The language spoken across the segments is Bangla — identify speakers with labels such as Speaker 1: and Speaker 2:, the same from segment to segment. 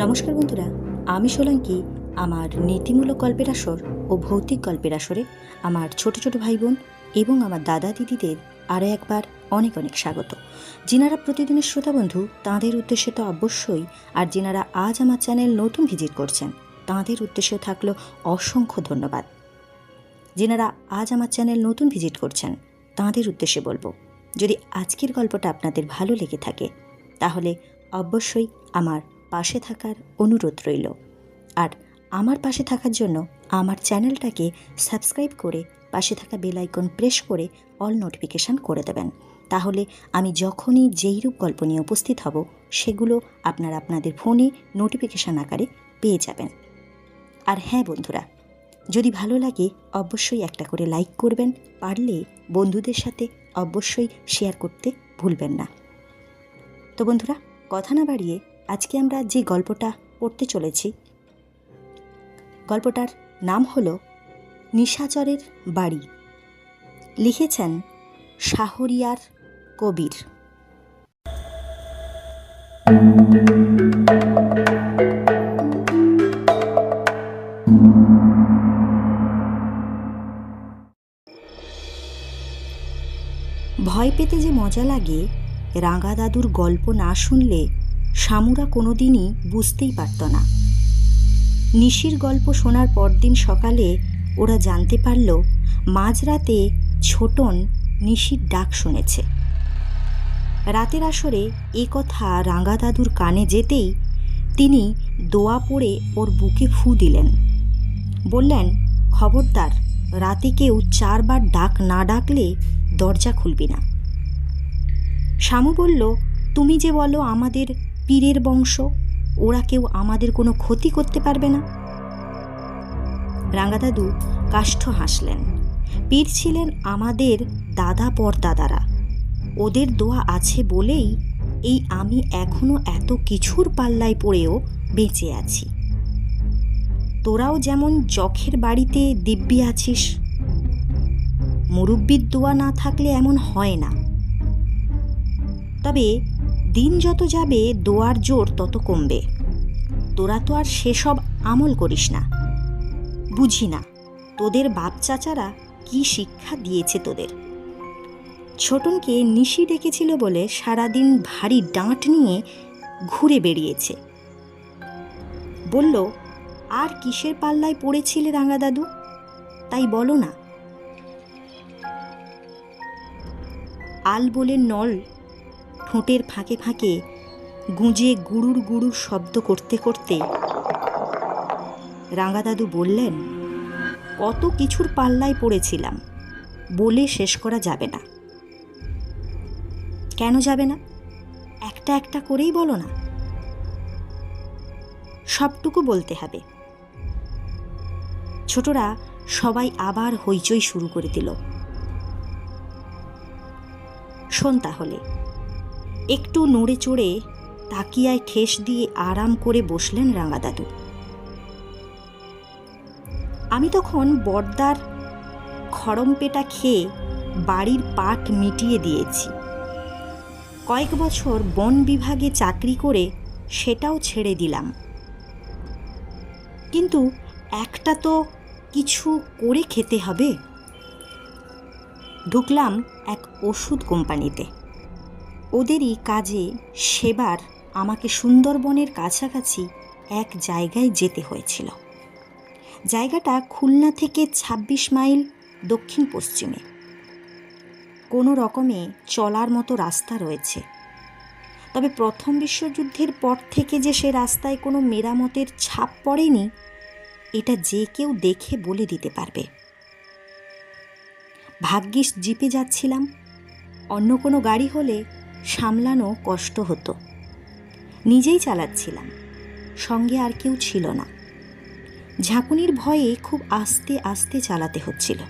Speaker 1: নমস্কার বন্ধুরা, আমি সোলাঙ্কি। আমার নীতিমূলক গল্পের আসর ও ভৌতিক গল্পের আসরে আমার ছোট ছোট ভাই বোন এবং আমার দাদা দিদিদের আরও একবার অনেক অনেক স্বাগত। যিনারা প্রতিদিনের শ্রোতা বন্ধু তাঁদের উদ্দেশ্যে তো অবশ্যই, আর যিনারা আজ আমার চ্যানেল নতুন ভিজিট করছেন তাঁদের উদ্দেশ্যেও থাকলো অসংখ্য ধন্যবাদ। যিনারা আজ আমার চ্যানেল নতুন ভিজিট করছেন তাঁদের উদ্দেশ্যে বলবো, যদি আজকের গল্পটা আপনাদের ভালো লেগে থাকে তাহলে অবশ্যই আমার পাশে থাকার অনুরোধ রইল। আর আমার পাশে থাকার জন্য আমার চ্যানেলটাকে সাবস্ক্রাইব করে পাশে থাকা বেল আইকন প্রেস করে অল নোটিফিকেশান করে দেবেন। তাহলে আমি যখনই যেইরূপ গল্প নিয়ে উপস্থিত হব সেগুলো আপনারা আপনাদের ফোনে নোটিফিকেশান আকারে পেয়ে যাবেন। আর হ্যাঁ বন্ধুরা, যদি ভালো লাগে অবশ্যই একটা করে লাইক করবেন, পারলে বন্ধুদের সাথে অবশ্যই শেয়ার করতে ভুলবেন না। তো বন্ধুরা, কথা না বাড়িয়ে আজকে আমরা যে গল্পটা পড়তে চলেছি, গল্পটার নাম হলো নিশাচরের বাড়ি। লিখেছেন শাহরিয়ার কবির। ভয় পেতে যে মজা লাগে, রাঙা দাদুর গল্প না শুনলে শামুরা কোনোদিনই বুঝতেই পারত না। নিশির গল্প শোনার পরদিন সকালে ওরা জানতে পারল মাঝরাতে ছোটন নিশির ডাক শুনেছে। রাতের আসরে এ কথা রাঙা দাদুর কানে যেতেই তিনি দোয়া পড়ে ওর বুকে ফু দিলেন। বললেন, খবরদার, রাতে কেউ 4 বার ডাক না ডাকলে দরজা খুলবি না। শামু বলল, তুমি যে বলো আমাদের পীরের বংশ, ওরা কেউ আমাদের কোনো ক্ষতি করতে পারবে না। রাঙা দাদু কাষ্ঠ হাসলেন। পীর ছিলেন আমাদের দাদা পরদাদারা, ওদের দোয়া আছে বলেই এই আমি এখনো এত কিছুর পাল্লায় পড়েও বেঁচে আছি। তোরাও যেমন যখের বাড়িতে দিব্যি আছিস, মুরব্বির দোয়া না থাকলে এমন হয় না। তবে দিন যত যাবে দোয়ার জোর তত কমবে। তোরা তো আর সেসব আমল করিস না, বুঝি না তোদের বাপ চাচারা কি শিক্ষা দিয়েছে তোদের। ছোটনকে নিশি ডেকেছিল বলে সারাদিন ভারী ডাঁট নিয়ে ঘুরে বেরিয়েছে। বলল, আর কিসের পাল্লায় পড়েছিলে রাঙা দাদু, তাই বলো না। আল বলে নল ঠোঁটের ফাঁকে ফাঁকে গুঁজে গুড়ুর গুড়ুর শব্দ করতে করতে রাঙা দাদু বললেন, কত কিছুর পাল্লায় পড়েছিলাম, বলে শেষ করা যাবে না। কেন যাবে না? একটা একটা করেই বলো না। সবটুকু বলতে হবে। ছোটরা সবাই আবার হইচই শুরু করে দিল। শোন তাহলে। একটু নড়ে চড়ে তাকিয়ায় ঠেস দিয়ে আরাম করে বসলেন রাঙা দাদু। আমি তখন বর্দার খড়মপেটা খেয়ে বাড়ির পাট মিটিয়ে দিয়েছি। কয়েক বছর বন বিভাগে চাকরি করে সেটাও ছেড়ে দিলাম। কিন্তু একটা তো কিছু করে খেতে হবে। ঢুকলাম এক ওষুধ কোম্পানিতে। ওদেরই কাজে সেবার আমাকে সুন্দরবনের কাছাকাছি এক জায়গায় যেতে হয়েছিল। জায়গাটা খুলনা থেকে 26 মাইল দক্ষিণ পশ্চিমে। কোনো রকমে চলার মতো রাস্তা রয়েছে। তবে প্রথম বিশ্বযুদ্ধের পর থেকে যে সে রাস্তায় কোনো মেরামতের ছাপ পড়েনি, এটা যে কেউ দেখে বলে দিতে পারবে। ভাগ্যিস জিপে যাচ্ছিলাম, অন্য কোনো গাড়ি হলে সামলানো কষ্ট হতো। নিজেই চালাচ্ছিলাম, সঙ্গে আর কেউ ছিল না। ঝাঁকুনির ভয়ে খুব আস্তে আস্তে চালাতে হচ্ছিল।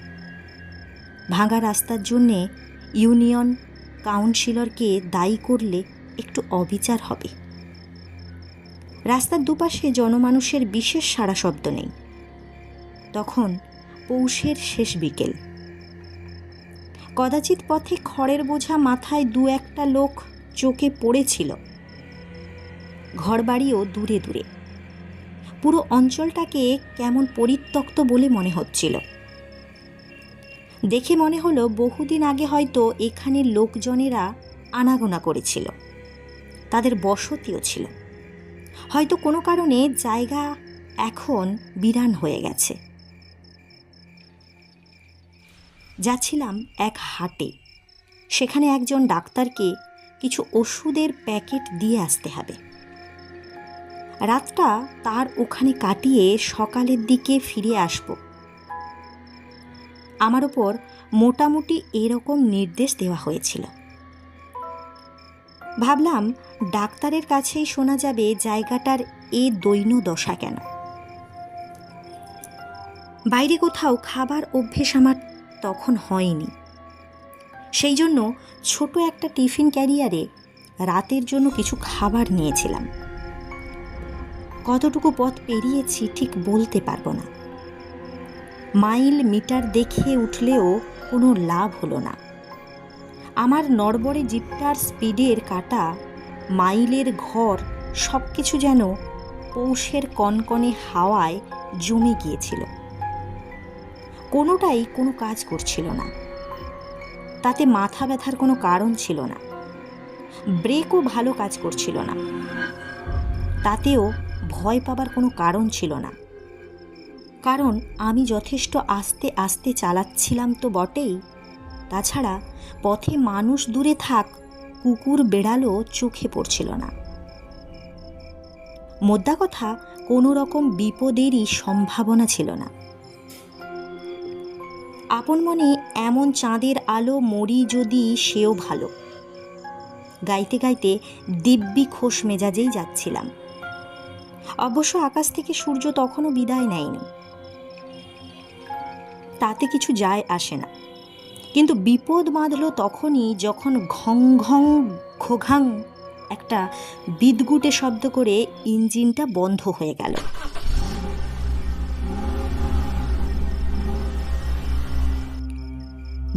Speaker 1: ভাঙা রাস্তার জন্যে ইউনিয়ন কাউন্সিলরকে দায়ী করলে একটু অবিচার হবে। রাস্তার দুপাশে জনমানুষের বিশেষ সাড়া শব্দ নেই। তখন পৌষের শেষ বিকেল। কদাচিৎ পথে খড়ের বোঝা মাথায় 2-1টা লোক চোখে পড়েছিল। ঘরবাড়িও দূরে দূরে। পুরো অঞ্চলটাকে কেমন পরিত্যক্ত বলে মনে হচ্ছিল। দেখে মনে হলো বহুদিন আগে হয়তো এখানের লোকজনেরা আনাগোনা করেছিল, তাদের বসতিও ছিল। হয়তো কোনো কারণে জায়গা এখন বিরান হয়ে গেছে। যাচ্ছিলাম এক হাটে, সেখানে একজন ডাক্তারকে কিছু ওষুধের প্যাকেট দিয়ে আসতে হবে। রাতটা তার ওখানে কাটিয়ে সকালের দিকে ফিরে আসব। আমার ওপর মোটামুটি এরকম নির্দেশ দেওয়া হয়েছিল। ভাবলাম ডাক্তারের কাছেই শোনা যাবে জায়গাটার এ দৈন্য দশা কেন। বাইরে কোথাও খাবার অভ্যেস আমার তখন হয়নি, সেই জন্য ছোট একটা টিফিন ক্যারিয়ারে রাতের জন্য কিছু খাবার নিয়েছিলাম। কতটুকু পথ পেরিয়েছি ঠিক বলতে পারবো না। মাইল মিটার দেখে উঠলেও কোনো লাভ হলো না। আমার নড়বড়ে জিপটার স্পিডের কাটা, মাইলের ঘর সব কিছু যেন পৌষের কনকনে হাওয়ায় জমে গিয়েছিল। কোনোটাই কোনো কাজ করছিল না। তাতে মাথা ব্যথার কোনো কারণ ছিল না। ব্রেকও ভালো কাজ করছিল না। তাতেও ভয় পাবার কোনো কারণ ছিল না, কারণ আমি যথেষ্ট আস্তে আস্তে চালাচ্ছিলাম তো বটেই। তাছাড়া পথে মানুষ দূরে থাক, কুকুর বেড়ালও চোখে পড়ছিল না। মোদ্দা কথা, কোনো রকম বিপদেরই সম্ভাবনা ছিল না। আপন মনে এমন চাঁদের আলো মরি যদি, সেও ভালো। গাইতে গাইতে দিব্যি খোশ মেজাজেই যাচ্ছিলাম। অবশ্য আকাশ থেকে সূর্য তখনও বিদায় নেয়নি, তাতে কিছু যায় আসে না। কিন্তু বিপদ বাঁধল তখনই যখন ঘং ঘং ঘোঘাং একটা বিদগুটে শব্দ করে ইঞ্জিনটা বন্ধ হয়ে গেল।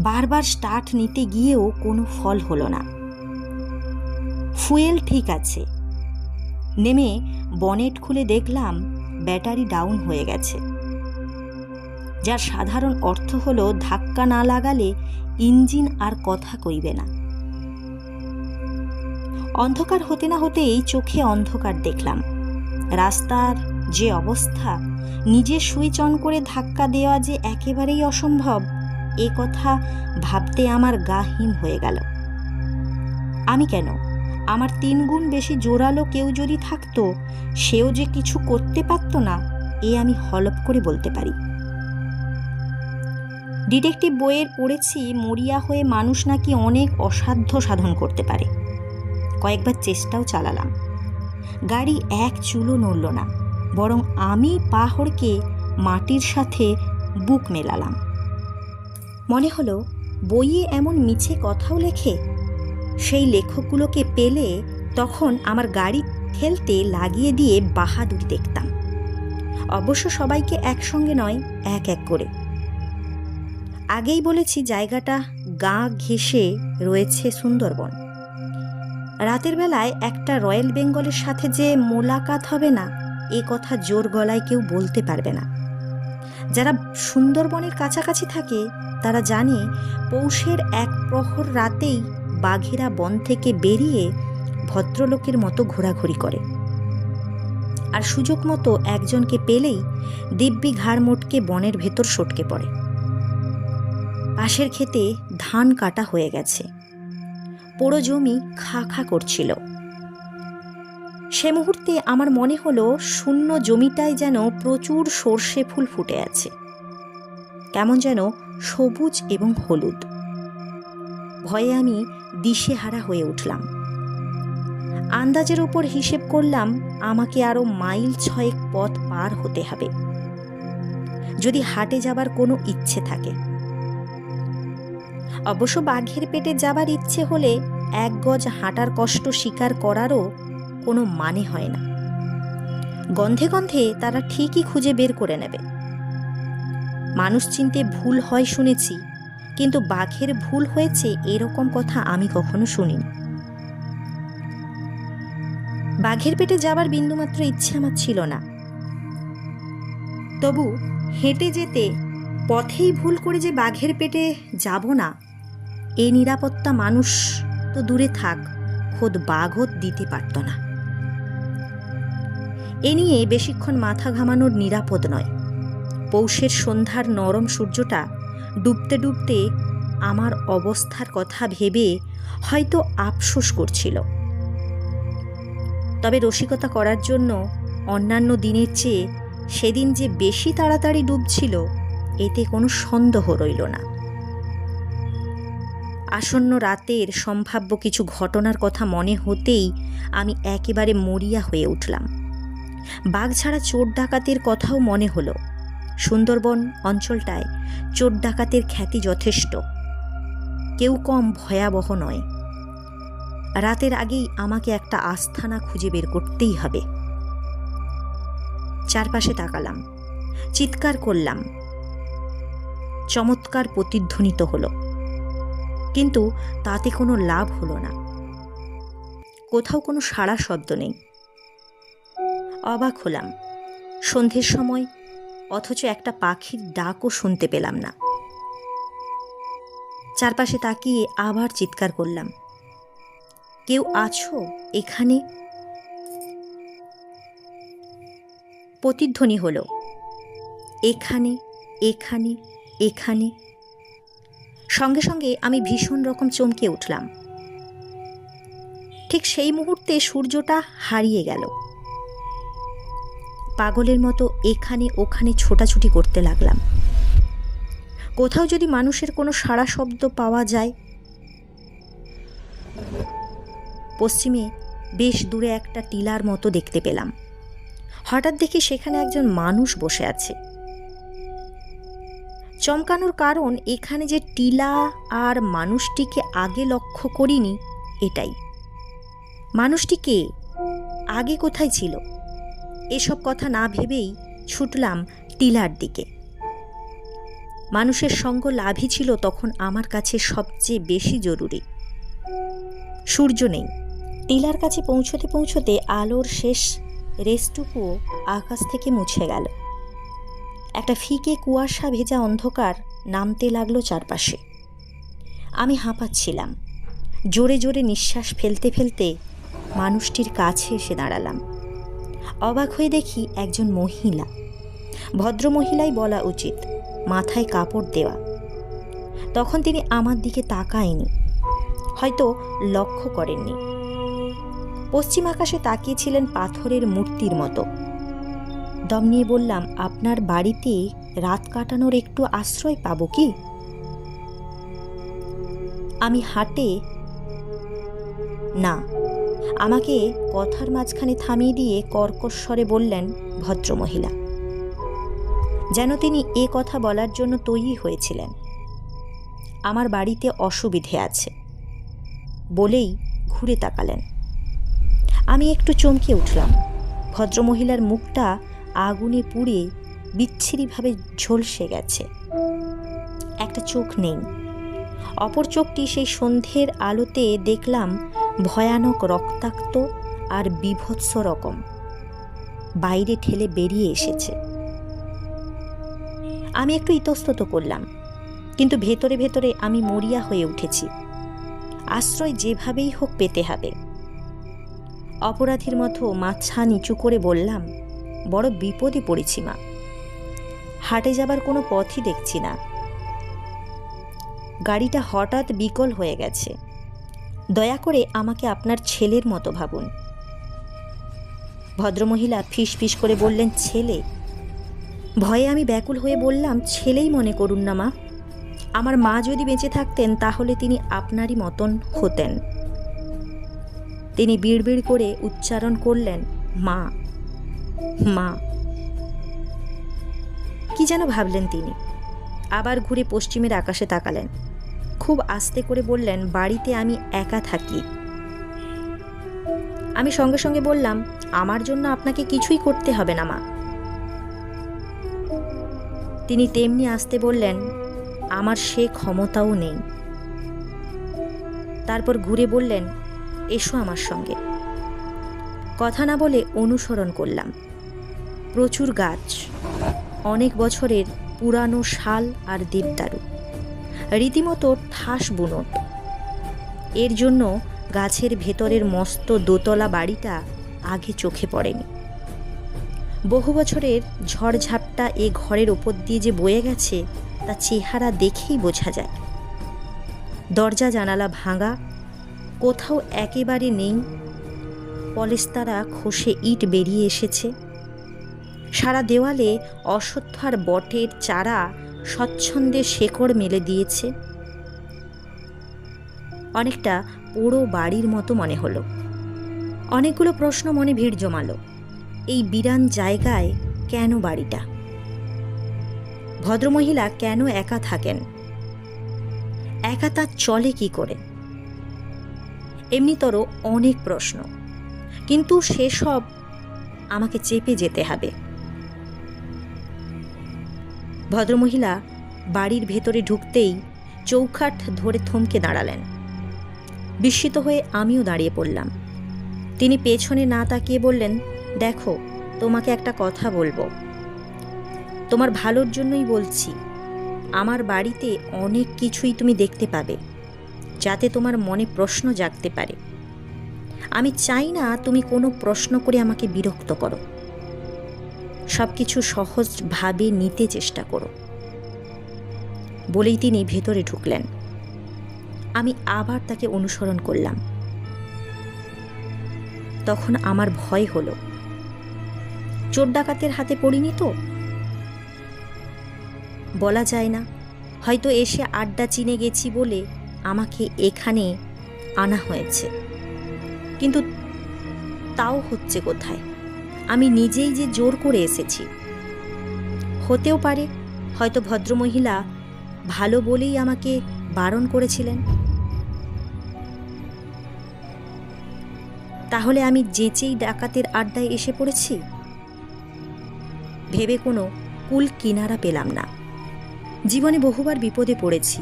Speaker 1: বারবার স্টার্ট নিতে গিয়েও কোনো ফল হলো না। ফুয়েল ঠিক আছে। নেমে বনেট খুলে দেখলাম ব্যাটারি ডাউন হয়ে গেছে, যার সাধারণ অর্থ হলো ধাক্কা না লাগালে ইঞ্জিন আর কথা কইবে না। অন্ধকার হতে না হতেই চোখে অন্ধকার দেখলাম। রাস্তার যে অবস্থা, নিজে সুইচ অন করে ধাক্কা দেওয়া যে একেবারেই অসম্ভব, এ কথা ভাবতে আমার গা হিম হয়ে গেল। আমি কেন, আমার 3 গুণ বেশি জোরালো কেউ যদি থাকতো, সেও যে কিছু করতে পারত না, এ আমি হলপ করে বলতে পারি। ডিটেকটিভ বইয়ের পড়েছি মরিয়া হয়ে মানুষ নাকি অনেক অসাধ্য সাধন করতে পারে। কয়েকবার চেষ্টাও চালালাম। গাড়ি এক চুলো নড়ল না, বরং আমি পা হড়কে মাটির সাথে বুক মেলালাম। মনে হলো বইয়ে এমন মিছে কথাও লেখে। সেই লেখকগুলোকে পেলে তখন আমার গাড়ি ঠেলতে লাগিয়ে দিয়ে বাহাদুরি দেখতাম। অবশ্য সবাইকে একসঙ্গে নয়, এক এক করে। আগেই বলেছি জায়গাটা গা ঘেঁষে রয়েছে সুন্দরবন। রাতের বেলায় একটা রয়্যাল বেঙ্গলের সাথে যে মোলাকাত হবে না, এ কথা জোর গলায় কেউ বলতে পারবে না। যারা সুন্দরবনের কাছাকাছি থাকে তারা জানে পৌষের এক প্রহর রাতেই বাঘেরা বন থেকে বেরিয়ে ভদ্রলোকের মতো ঘোরাঘুরি করে, আর সুযোগ মতো একজনকে পেলেই দিব্যি ঘাড় মোটকে বনের ভেতর সটকে পড়ে। পাশের ক্ষেতে ধান কাটা হয়ে গেছে, পোড়ো জমি খা খা করছিল। সে মুহূর্তে আমার মনে হলো শূন্য জমিটায় যেন প্রচুর সর্ষে ফুল ফুটে আছে, কেমন যেন সবুজ এবং হলুদ। ভয়ে আমি দিশেহারা হয়ে উঠলাম। আন্দাজের ওপর হিসেব করলাম আমাকে আরো মাইল 6 পথ পার হতে হবে, যদি হাটে যাবার কোনো ইচ্ছে থাকে। অবশ্য বাঘের পেটে যাবার ইচ্ছে হলে 1 গজ হাঁটার কষ্ট স্বীকার করারও কোনো মানে হয় না। গন্ধে গন্ধে তারা ঠিকই খুঁজে বের করে নেবে। মানুষ চিনতে ভুল হয় শুনেছি, কিন্তু বাঘের ভুল হয়েছে এরকম কথা আমি কখনো শুনিনি। বাঘের পেটে যাবার বিন্দুমাত্র ইচ্ছে আমার ছিল না। তবু হেঁটে যেতে পথেই ভুল করে যে বাঘের পেটে যাব না, এই নিরাপত্তা মানুষ তো দূরে থাক, খোদ বাঘও দিতে পারত না। এ নিয়ে বেশিক্ষণ মাথা ঘামানোর নিরাপদ নয়। পৌষের সন্ধ্যার নরম সূর্যটা ডুবতে ডুবতে আমার অবস্থার কথা ভেবে হয়তো আফসোস করছিল। তবে রসিকতা করার জন্য অন্যান্য দিনের চেয়ে সেদিন যে বেশি তাড়াতাড়ি ডুবছিল, এতে কোনো সন্দেহ রইল না। আসন্ন রাতের সম্ভাব্য কিছু ঘটনার কথা মনে হতেই আমি একেবারে মরিয়া হয়ে উঠলাম। বাঘ ছাড়া চোর ডাকাতের কথাও মনে হলো। সুন্দরবন অঞ্চলটায় চোর ডাকাতের খ্যাতি যথেষ্ট, কেউ কম ভয়াবহ নয়। রাতের আগেই আমাকে একটা আস্তানা খুঁজে বের করতেই হবে। চারপাশে তাকালাম, চিৎকার করলাম, চমৎকার প্রতিধ্বনিত হলো, কিন্তু তাতে কোনো লাভ হলো না। কোথাও কোনো সাড়া শব্দ নেই। অবাক হলাম, সন্ধ্যের সময়, অথচ একটা পাখির ডাকও শুনতে পেলাম না। চারপাশে তাকিয়ে আবার চিৎকার করলাম, কেউ আছো এখানে? প্রতিধ্বনি হলো, এখানে, এখানে, এখানে। সঙ্গে সঙ্গে আমি ভীষণ রকম চমকে উঠলাম। ঠিক সেই মুহূর্তে সূর্যটা হারিয়ে গেল। পাগলের মতো এখানে ওখানে ছোটাছুটি করতে লাগলাম। কোথাও যদি মানুষের কোনো সাড়া শব্দ পাওয়া যায়। পশ্চিমে বেশ দূরে একটা টিলার মতো দেখতে পেলাম। হঠাৎ দেখি সেখানে একজন মানুষ বসে আছে। চমকানোর কারণ, এখানে যে টিলা আর মানুষটিকে আগে লক্ষ্য করিনি, এটাই। মানুষটি কে? আগে কোথায় ছিল? এসব কথা না ভেবেই ছুটলাম টিলার দিকে। মানুষের সঙ্গ লাভই ছিল তখন আমার কাছে সবচেয়ে বেশি জরুরি। সূর্য নেই। টিলার কাছে পৌঁছতে পৌঁছতে আলোর শেষ রেসটুকুও আকাশ থেকে মুছে গেল। একটা ফিকে কুয়াশা ভেজা অন্ধকার নামতে লাগলো চারপাশে। আমি হাঁপাচ্ছিলাম। জোরে জোরে নিঃশ্বাস ফেলতে ফেলতে মানুষটির কাছে এসে দাঁড়ালাম। অবাক হয়ে দেখি একজন মহিলা, ভদ্রমহিলাই বলা উচিত, মাথায় কাপড় দেওয়া। তখন তিনি আমার দিকে তাকায়নি, হয়তো লক্ষ্য করেননি। পশ্চিম আকাশে তাকিয়েছিলেন পাথরের মূর্তির মতো। দম নিয়ে বললাম, আপনার বাড়িতে রাত কাটানোর একটু আশ্রয় পাবো কি? আমি হাঁটে না। আমাকে কথার মাঝখানে থামিয়ে দিয়ে কর্কশ স্বরে বললেন ভদ্রমহিলা, যেন তিনি এ কথা বলার জন্য তৈরি হয়েছিলেন। আমার বাড়িতে অসুবিধে আছে বলেই ঘুরে তাকালেন। আমি একটু চমকে উঠলাম। ভদ্রমহিলার মুখটা আগুনে পুড়ে বিচ্ছিরিভাবে ঝলসে গেছে। একটা চোখ নেই। অপর চোখটি সেই সন্ধ্যের আলোতে দেখলাম ভয়ানক রক্তাক্ত আর বীভৎস রকম, বাইরে ঠেলে বেরিয়ে এসেছে। আমি একটু ইতস্তত করলাম, কিন্তু ভেতরে ভেতরে আমি মরিয়া হয়ে উঠেছি। আশ্রয় যেভাবেই হোক পেতে হবে। অপরাধীর মতো মাথা নিচু করে বললাম, বড় বিপদে পড়েছি মা, হাটে যাবার কোনো পথই দেখছি না। গাড়িটা হঠাৎ বিকল হয়ে গেছে। দয়া করে আমাকে আপনার ছেলের মতো ভাবুন। ভদ্রমহিলা ফিস ফিস করে বললেন, ছেলে? ভয়ে আমি ব্যাকুল হয়ে বললাম, ছেলেই মনে করুন না মা। আমার মা যদি বেঁচে থাকতেন তাহলে তিনি আপনারই মতন হতেন। তিনি বিড়বিড় করে উচ্চারণ করলেন, মা, মা। কি যেন ভাবলেন তিনি। আবার ঘুরে পশ্চিমের আকাশে তাকালেন। খুব আস্তে করে বললেন, বাড়িতে আমি একা থাকি। আমি সঙ্গে সঙ্গে বললাম, আমার জন্য আপনাকে কিছুই করতে হবে না মা। তিনি তেমনি আস্তে বললেন, আমার সে ক্ষমতাও নেই। তারপর ঘুরে বললেন, এসো আমার সঙ্গে। কথা না বলে অনুসরণ করলাম। প্রচুর গাছ, অনেক বছরের পুরানো শাল আর দেবদারু, রীতিমতো ঠাস বুনট। এর জন্য গাছের ভেতরের মস্ত দোতলা বাড়িটা আগে চোখে পড়েনি। বহু বছরের ঝড়ঝাপটা এ ঘরের ওপর দিয়ে যে বয়ে গেছে তা চেহারা দেখেই বোঝা যায়। দরজা জানালা ভাঙা, কোথাও একেবারে নেই, পলেস্তারা খসে ইট বেরিয়ে এসেছে। সারা দেওয়ালে অশ্বত্থ আর বটের চারা স্বচ্ছন্দে শেকড় মেলে দিয়েছে। অনেকটা পোড়ো বাড়ির মতো মনে হলো। অনেকগুলো প্রশ্ন মনে ভিড় জমালো। এই বিরান জায়গায় কেন বাড়িটা? ভদ্রমহিলা কেন একা থাকেন? একা তা চলে কি করে? এমনিতর অনেক প্রশ্ন, কিন্তু সেসব আমাকে চেপে যেতে হবে। ভদ্রমহিলা বাড়ির ভেতরে ঢুকতেই চৌখাট ধরে থমকে দাঁড়ালেন। বিস্মিত হয়ে আমিও দাঁড়িয়ে পড়লাম। তিনি পেছনে না তাকিয়ে বললেন, দেখো, তোমাকে একটা কথা বলবো। তোমার ভালোর জন্যই বলছি। আমার বাড়িতে অনেক কিছুই তুমি দেখতে পাবে, যাতে তোমার মনে প্রশ্ন জাগতে পারে। আমি চাই না তুমি কোনো প্রশ্ন করে আমাকে বিরক্ত করো। সব কিছু সহজভাবে নিতে চেষ্টা করো। বলেই তিনি ভেতরে ঢুকলেন। আমি আবার তাকে অনুসরণ করলাম। তখন আমার ভয় হলো, চোর ডাকাতের হাতে পড়িনি তো? বলা যায় না, হয়তো এসে আড্ডা চিনে গেছি বলে আমাকে এখানে আনা হয়েছে। কিন্তু তাও হচ্ছে কোথায়? আমি নিজেই যে জোর করে এসেছি। হতেও পারে হয়তো ভদ্রমহিলা ভালো বলেই আমাকে বারণ করেছিলেন। তাহলে আমি যেচেই ডাকাতের আড্ডায় এসে পড়েছি? ভেবে কোনো কুল কিনারা পেলাম না। জীবনে বহুবার বিপদে পড়েছি,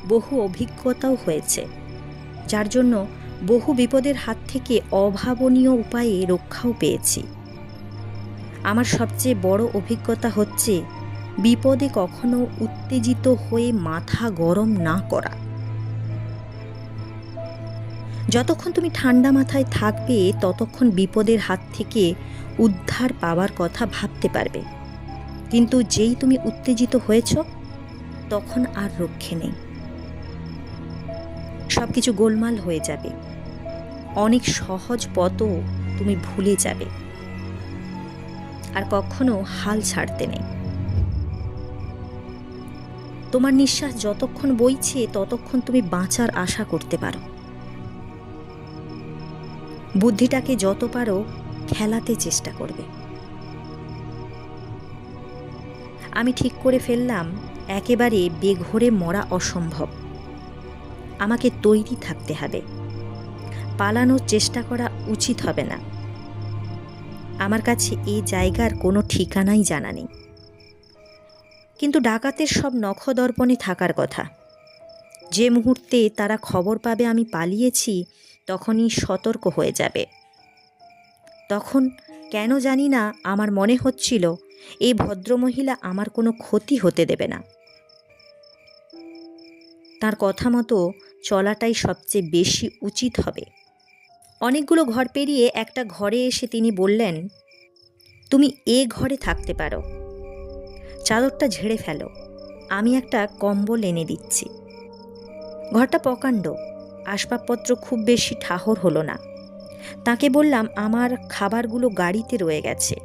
Speaker 1: বহু অভিজ্ঞতাও হয়েছে, যার জন্য বহু বিপদের হাত থেকে অভাবনীয় উপায়ে রক্ষাও পেয়েছি। আমার সবচেয়ে বড় অভিজ্ঞতা হচ্ছে বিপদে কখনো উত্তেজিত হয়ে মাথা গরম না করা। যতক্ষণ তুমি ঠান্ডা মাথায় থাকবে ততক্ষণ বিপদের হাত থেকে উদ্ধার পাওয়ার কথা ভাবতে পারবে। কিন্তু যেই তুমি উত্তেজিত হয়েছ, তখন আর রক্ষে নেই। সব কিছু গোলমাল হয়ে যাবে। অনেক সহজ পথও তুমি ভুলে যাবে, আর কখনো হাল ছাড়তে নেই। তোমার নিঃশ্বাস যতক্ষণ বইছে ততক্ষণ তুমি বাঁচার আশা করতে পারো। বুদ্ধিটাকে যত পারো খেলাতে চেষ্টা করবে। আমি ঠিক করে ফেললাম, একেবারে বেঘোরে মরা অসম্ভব। আমাকে তৈরি থাকতে হবে। পালানোর চেষ্টা করা উচিত হবে না। আমার কাছে এই জায়গার কোনো ঠিকানাই জানা নেই। কিন্তু ডাকাতের সব নখদর্পণে থাকার কথা। যে মুহূর্তে তারা খবর পাবে আমি পালিয়েছি, তখনই সতর্ক হয়ে যাবে। তখন কেন জানি না আমার মনে হচ্ছিল এই ভদ্রমহিলা আমার কোনো ক্ষতি হতে দেবে না। তার কথা মতো চলাটাই সবচেয়ে বেশি উচিত হবে। অনেকগুলো ঘর পেরিয়ে একটা ঘরে এসে তিনি বললেন, তুমি এ ঘরে থাকতে পারো। চাদরটা ঝেড়ে ফেলো, আমি একটা কম্বল এনে দিচ্ছি। ঘরটা প্রকাণ্ড, আসবাবপত্র খুব বেশি ঠাহর হলো না। তাকে বললাম, আমার খাবারগুলো গাড়িতে রয়ে গেছে,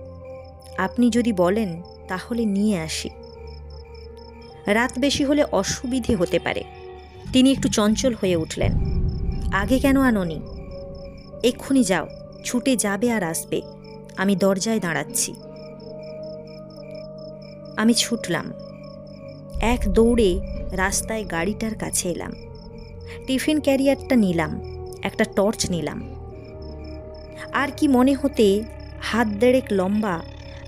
Speaker 1: আপনি যদি বলেন তাহলে নিয়ে আসি। রাত বেশি হলে অসুবিধে হতে পারে। তিনি একটু চঞ্চল হয়ে উঠলেন। আগে কেন আনোনি? এক্ষুনি যাও, ছুটে যাবে আর আসবে। আমি দরজায় দাঁড়াচ্ছি। আমি ছুটলাম। এক দৌড়ে রাস্তায় গাড়িটার কাছে এলাম। টিফিন ক্যারিয়ারটা নিলাম, একটা টর্চ নিলাম, আর কি মনে হতে হাত দেড়েক লম্বা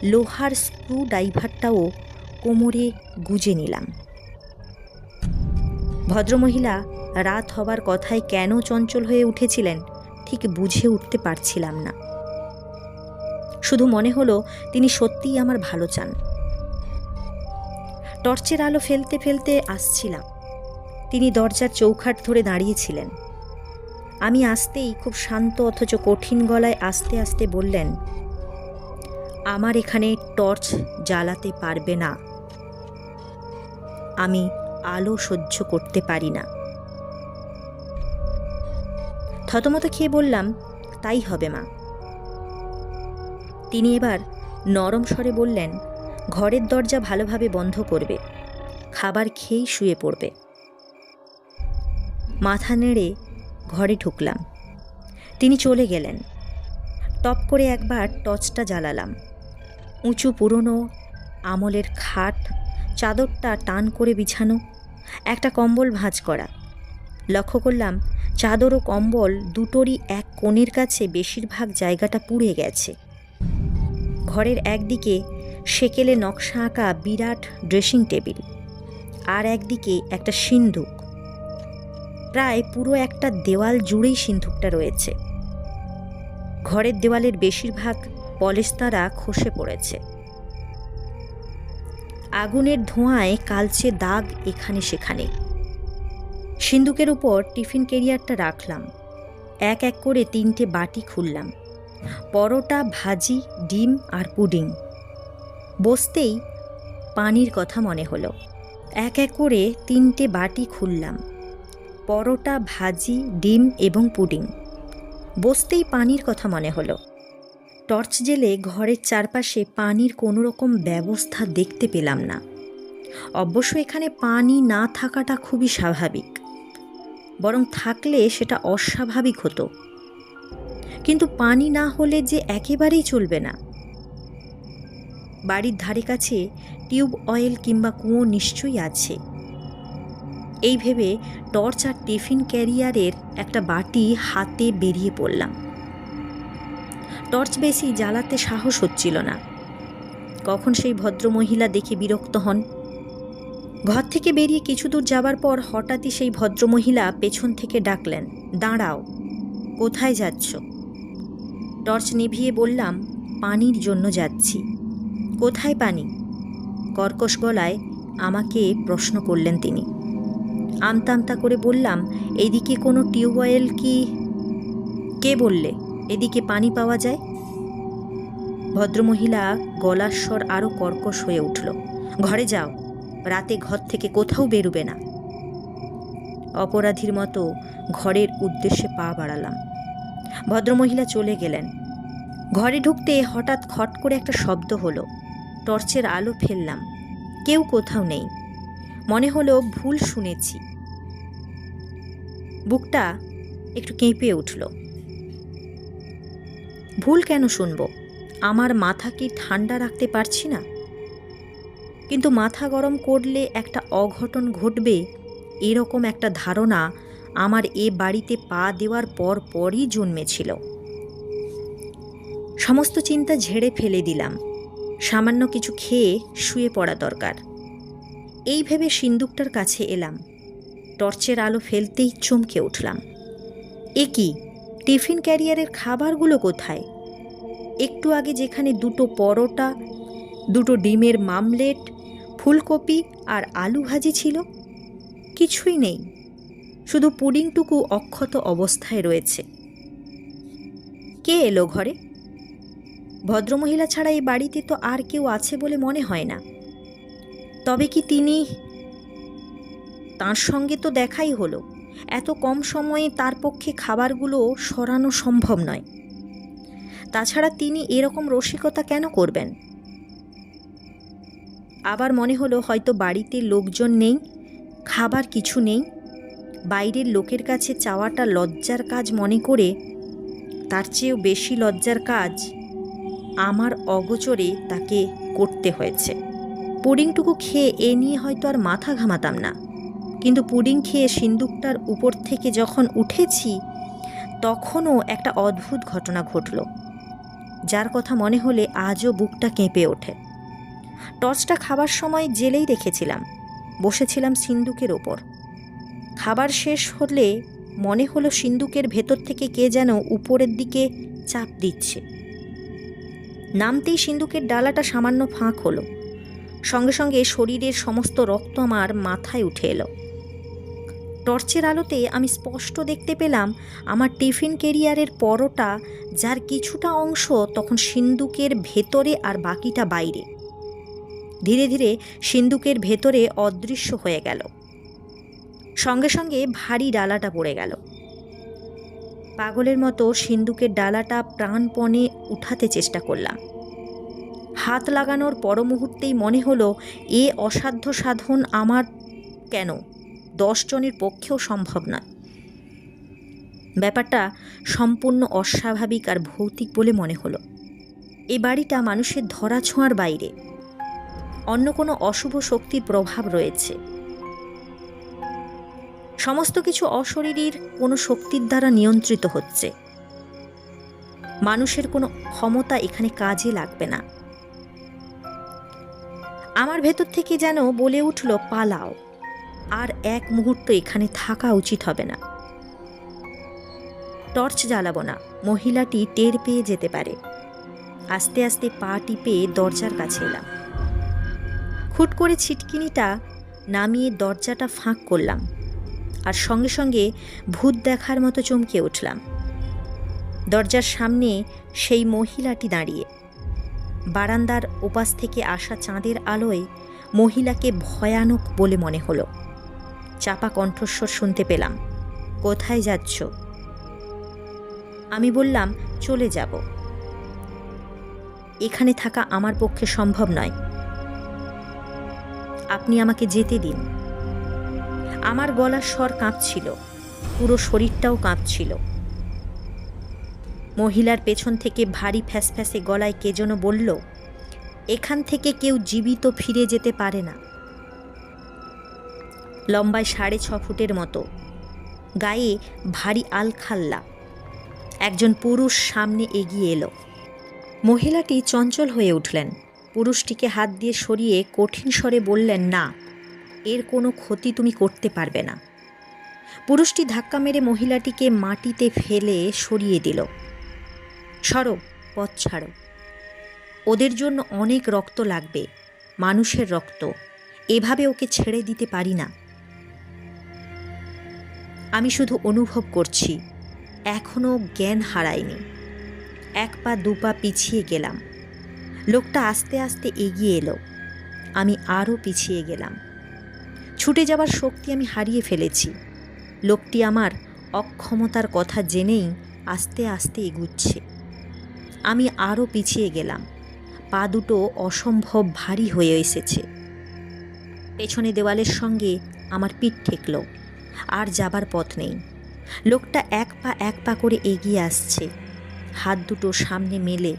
Speaker 1: লোহার স্ক্রু ড্রাইভারটাও কোমরে গুজে নিলাম। ভদ্রমহিলা রাত হবার কথায় কেন চঞ্চল হয়ে উঠেছিলেন ঠিক বুঝে উঠতে পারছিলাম না। শুধু মনে হলো তিনি সত্যিই আমার ভালো চান। টর্চের আলো ফেলতে ফেলতে আসছিলাম। তিনি দরজার চৌখাট ধরে দাঁড়িয়েছিলেন। আমি আসতেই খুব শান্ত অথচ কঠিন গলায় আস্তে আস্তে বললেন, আমার এখানে টর্চ জ্বালাতে পারবে না। আমি আলো সহ্য করতে পারি না। থতমত খেয়ে বললাম, তাই হবে মা। তিনি এবার নরম স্বরে বললেন, ঘরের দরজা ভালোভাবে বন্ধ করবে, খাবার খেয়েই শুয়ে পড়বে। মাথা নেড়ে ঘরে ঢুকলাম। তিনি চলে গেলেন। টপ করে একবার টর্চটা জ্বালালাম। উঁচু পুরনো আমলের খাট, চাদরটা টান করে বিছানো, একটা কম্বল ভাঁজ করা। লক্ষ্য করলাম চাদর ও কম্বল দুটোরই এক কোণের কাছে বেশিরভাগ জায়গাটা পুড়ে গেছে। ঘরের একদিকে সেকেলে নকশা আঁকা বিরাট ড্রেসিং টেবিল, আর একদিকে একটা সিন্দুক। প্রায় পুরো একটা দেওয়াল জুড়েই সিন্দুকটা রয়েছে। ঘরের দেওয়ালের বেশিরভাগ পলেস্তারা খসে পড়েছে। আগুনের ধোঁয়ায় কালচে দাগ এখানে সেখানে। সিন্দুকের উপর টিফিন ক্যারিয়ারটা রাখলাম। এক এক করে 3টে বাটি খুললাম। পরোটা, ভাজি, ডিম আর পুডিং। বসতেই পানির কথা মনে হলো। এক এক করে 3টে বাটি খুললাম। পরোটা, ভাজি, ডিম এবং পুডিং। বসতেই পানির কথা মনে হলো। টর্চ জেলে ঘরের চারপাশে পানির কোনো রকম ব্যবস্থা দেখতে পেলাম না। অবশ্য এখানে পানি না থাকাটা খুবই স্বাভাবিক, বরং থাকলে সেটা অস্বাভাবিক হতো। কিন্তু পানি না হলে যে একেবারেই চলবে না। বাড়ির ধারে কাছে টিউব অয়েল কিংবা কুয়ো নিশ্চয়ই আছে। এই ভেবে টর্চ আর টিফিন ক্যারিয়ারের একটা বাটি হাতে বেরিয়ে পড়লাম। টর্চ বেশি জ্বালাতে সাহস হচ্ছিল না। কখন সেই ভদ্রমহিলা দেখে বিরক্ত হন। ঘর থেকে বেরিয়ে কিছু দূর যাবার পর হঠাৎই সেই ভদ্রমহিলা পেছন থেকে ডাকলেন, দাঁড়াও, কোথায় যাচ্ছ? টর্চ নিভিয়ে বললাম, পানির জন্য যাচ্ছি। কোথায় পানি? কর্কশ গলায় আমাকে প্রশ্ন করলেন তিনি। আমতা আমতা করে বললাম, এইদিকে কোনো টিউবওয়েল কি? কে বললে এদিকে পানি পাওয়া যায়? ভদ্রমহিলা গলার স্বর আরও কর্কশ হয়ে উঠল। ঘরে যাও, রাতে ঘর থেকে কোথাও বেরোবে না। অপরাধীর মতো ঘরের উদ্দেশ্যে পা বাড়ালাম। ভদ্রমহিলা চলে গেলেন। ঘরে ঢুকতে হঠাৎ খট করে একটা শব্দ হলো। টর্চের আলো ফেললাম। কেউ কোথাও নেই। মনে হলো ভুল শুনেছি। বুকটা একটু কেঁপে উঠল। ভুল কেন শুনব? আমার মাথা কি ঠান্ডা রাখতে পারছি না? কিন্তু মাথা গরম করলে একটা অঘটন ঘটবে, এরকম একটা ধারণা আমার এ বাড়িতে পা দেওয়ার পরই জন্মেছিল। সমস্ত চিন্তা ঝেড়ে ফেলে দিলাম। সামান্য কিছু খেয়ে শুয়ে পড়া দরকার। এই ভেবে সিন্দুকটার কাছে এলাম। টর্চের আলো ফেলতেই চমকে উঠলাম। এ কি, টিফিন ক্যারিয়ারের খাবারগুলো কোথায়? একটু আগে যেখানে 2টো পরোটা, 2টো ডিমের মামলেট, ফুলকপি আর আলু ভাজি ছিল, কিছুই নেই। শুধু পুডিংটুকু অক্ষত অবস্থায় রয়েছে। কে এলো ঘরে? ভদ্রমহিলা ছাড়া এই বাড়িতে তো আর কেউ আছে বলে মনে হয় না। তবে কি তিনি? তার সঙ্গে তো দেখাই হলো। এত কম সময়ে তার পক্ষে খাবারগুলো সরানো সম্ভব নয়। তাছাড়া তিনি এরকম রসিকতা কেন করবেন? আবার মনে হলো হয়তো বাড়িতে লোকজন নেই, খাবার কিছু নেই। বাইরের লোকের কাছে চাওয়াটা লজ্জার কাজ মনে করে তার চেয়েও বেশি লজ্জার কাজ আমার অগোচরে তাকে করতে হয়েছে। পুডিংটুকু খেয়ে এ নিয়ে হয়তো আর মাথা ঘামাতাম না, কিন্তু পুডিং খেয়ে সিন্দুকটার উপর থেকে যখন উঠেছি তখনও একটা অদ্ভুত ঘটনা ঘটল, যার কথা মনে হলে আজও বুকটা কেঁপে ওঠে। টর্চটা খাবার সময় জেলেই রেখেছিলাম। বসেছিলাম সিন্দুকের ওপর। খাবার শেষ হলে মনে হলো সিন্দুকের ভেতর থেকে কে যেন উপরের দিকে চাপ দিচ্ছে। নামতেই সিন্দুকের ডালাটা সামান্য ফাঁক হলো। সঙ্গে সঙ্গে শরীরের সমস্ত রক্ত আমার মাথায় উঠে এলো। টর্চের আলোতে আমি স্পষ্ট দেখতে পেলাম আমার টিফিন ক্যারিয়ারের পরোটা, যার কিছুটা অংশ তখন সিন্দুকের ভেতরে আর বাকিটা বাইরে। ধীরে ধীরে সিন্দুকের ভেতরে অদৃশ্য হয়ে গেল। সঙ্গে সঙ্গে ভারী ডালাটা পড়ে গেল। পাগলের মতো সিন্দুকের ডালাটা প্রাণপণে উঠাতে চেষ্টা করলাম। হাত লাগানোর পর মুহূর্তেই মনে হলো এ অসাধ্য সাধন আমার কেন 10 জনের পক্ষেও সম্ভব নয়। ব্যাপারটা সম্পূর্ণ অস্বাভাবিক আর ভৌতিক বলে মনে হলো। এ বাড়িটা মানুষের ধরাছোঁয়ার বাইরে, অন্য কোনো অশুভ শক্তির প্রভাব রয়েছে। সমস্ত কিছু অশরীরীর কোনো শক্তির দ্বারা নিয়ন্ত্রিত হচ্ছে। মানুষের কোনো ক্ষমতা এখানে কাজে লাগবে না। আমার ভেতর থেকে যেন বলে উঠল, পালাও, আর এক মুহূর্ত এখানে থাকা উচিত হবে না। টর্চ জ্বালাবো না, মহিলাটি টের পেয়ে যেতে পারে। আস্তে আস্তে পা টিপে দরজার কাছে এলাম। খুট করে ছিটকিনিটা নামিয়ে দরজাটা ফাঁক করলাম, আর সঙ্গে সঙ্গে ভূত দেখার মতো চমকে উঠলাম। দরজার সামনে সেই মহিলাটি দাঁড়িয়ে। বারান্দার ওপাশ থেকে আসা চাঁদের আলোয় মহিলাকে ভয়ানক বলে মনে হলো। চাপা কণ্ঠস্বর শুনতে পেলাম, কোথায় যাচ্ছ? আমি বললাম, চলে যাব। এখানে থাকা আমার পক্ষে সম্ভব নয়। আপনি আমাকে যেতে দিন। আমার গলার স্বর কাঁপছিল, পুরো শরীরটাও কাঁপছিল। মহিলার পেছন থেকে ভারী ফ্যাসফ্যাসে গলায় কে যেন বলল, এখান থেকে কেউ জীবিত ফিরে যেতে পারে না। লম্বায় 6.5 ফুটের মতো, গায়ে ভারী আলখাল্লা একজন পুরুষ সামনে এগিয়ে এলো। মহিলাটি চঞ্চল হয়ে উঠলেন। পুরুষটিকে হাত দিয়ে সরিয়ে কঠিন স্বরে বললেন, না, এর কোনো ক্ষতি তুমি করতে পারবে না। পুরুষটি ধাক্কা মেরে মহিলাটিকে মাটিতে ফেলে সরিয়ে দিল। সরো, পথ ছাড়ো। ওদের জন্য অনেক রক্ত লাগবে, মানুষের রক্ত। এভাবে ওকে ছেড়ে দিতে পারি না। আমি শুধু অনুভব করছি, এখনো জ্ঞান হারায়নি। 1 পা 2 পা পিছিয়ে গেলাম। লোকটা আস্তে আস্তে এগিয়ে এলো। আমি আরও পিছিয়ে গেলাম। ছুটে যাবার শক্তি আমি হারিয়ে ফেলেছি। লোকটি আমার অক্ষমতার কথা জেনেই আস্তে আস্তে এগুচ্ছে। আমি আরও পিছিয়ে গেলাম। পা দুটো অসম্ভব ভারী হয়ে এসেছে। পেছনে দেওয়ালের সঙ্গে আমার পিঠ ঠেকল। আর যাবার পথ নেই। লোকটা 1 পা 1 পা করে এগিয়ে আসছে, হাত দুটো সামনে মেলে।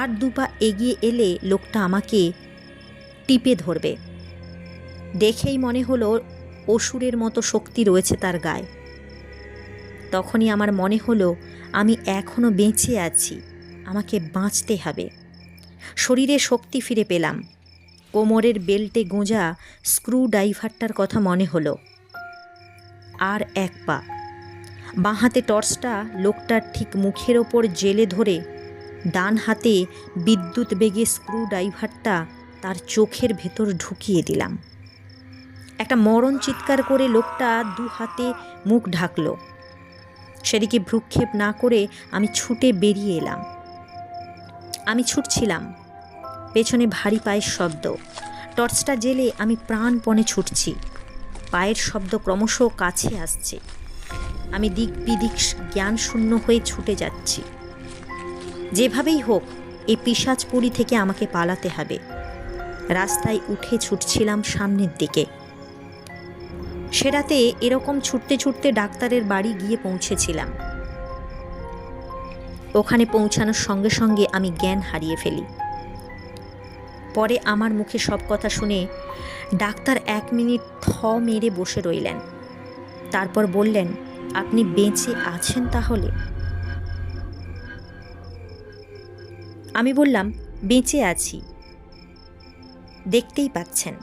Speaker 1: আর 2 পা এগিয়ে এলে লোকটা আমাকে টিপে ধরবে। দেখেই মনে হলো অসুরের মতো শক্তি রয়েছে তার গায়ে। তখনই আমার মনে হলো আমি এখনো বেঁচে আছি, আমাকে বাঁচতে হবে। শরীরে শক্তি ফিরে পেলাম। কোমরের বেল্টে গোঁজা স্ক্রু ড্রাইভারটার কথা মনে হলো। আর 1 পা। বাঁ হাতে টর্চটা লোকটার ঠিক মুখের ওপর জেলে ধরে ডান হাতে বিদ্যুৎ বেগে স্ক্রু ড্রাইভারটা তার চোখের ভেতর ঢুকিয়ে দিলাম। একটা মরণ চিৎকার করে লোকটা 2 হাতে মুখ ঢাকল। সেদিকে ভ্রুক্ষেপ না করে আমি ছুটে বেরিয়ে এলাম। আমি ছুটছিলাম, পেছনে ভারী পায়ের শব্দ। টর্চটা জেলে আমি প্রাণপণে ছুটছি। পায়ের শব্দ ক্রমশ কাছে আসছে। আমি দিক বিদিক জ্ঞান শূন্য হয়ে ছুটে যাচ্ছি। যেভাবেই হোক এই পিশাচপুরী থেকে আমাকে পালাতে হবে। রাস্তায় উঠে ছুটছিলাম সামনের দিকে। সে রাতে এরকম ছুটতে ছুটতে ডাক্তারের বাড়ি গিয়ে পৌঁছেছিলাম। ওখানে পৌঁছানোর সঙ্গে সঙ্গে আমি জ্ঞান হারিয়ে ফেলি। পরে আমার মুখে সব কথা শুনে ডাক্তার 1 মিনিট থ মেরে বসে রইলেন। তারপর বললেন, আপনি বেঁচে আছেন তাহলে? আমি বললাম, বেঁচে আছি, দেখতেই পাচ্ছেন।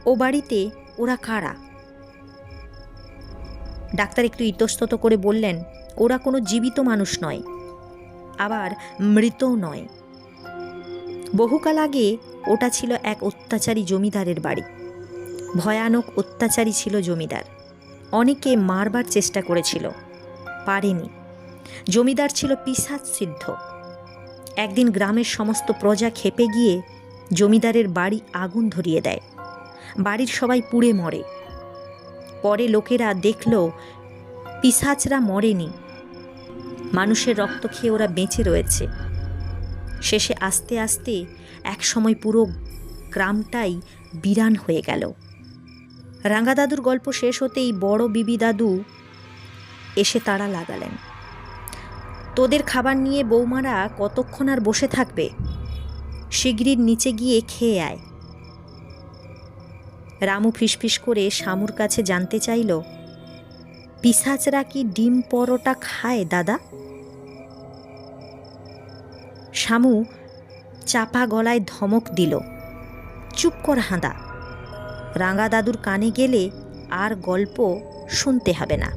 Speaker 1: ও বাড়িতে ওরা কারা? ডাক্তার একটু ইতস্তত করে বললেন, ওরা কোনো জীবিত মানুষ নয়। আবার মৃতও নয়। বহুকাল আগে ওটা ছিল এক অত্যাচারী জমিদারের বাড়ি। ভয়ানক অত্যাচারী ছিল জমিদার। অনেকে মারবার চেষ্টা করেছিল, পারেনি। জমিদার ছিল পিশাচ সিদ্ধ। একদিন গ্রামের সমস্ত প্রজা খেপে গিয়ে জমিদারের বাড়ি আগুন ধরিয়ে দেয়। বাড়ির সবাই পুড়ে মরে। পরে লোকেরা দেখল পিশাচরা মরেনি, মানুষের রক্ত খেয়ে ওরা বেঁচে রয়েছে। শেষে আস্তে আস্তে এক সময় পুরো গ্রামটাই বিরান হয়ে গেল। রাঙা দাদুর গল্প শেষ হতেই বড় বিবি দাদু এসে তাড়া লাগালেন, তোদের খাবার নিয়ে বৌমারা কতক্ষণ আর বসে থাকবে? শিগগির নিচে গিয়ে খেয়ে আয়। রামু ফিসফিস করে শামুর কাছে জানতে চাইল, পিশাচরা কি ডিম পরোটা খায় দাদা? শামু চাপা গলায় ধমক দিল, চুপ কর হাঁদা, রাঙা দাদুর কানে গেলে আর গল্প শুনতে হবে না।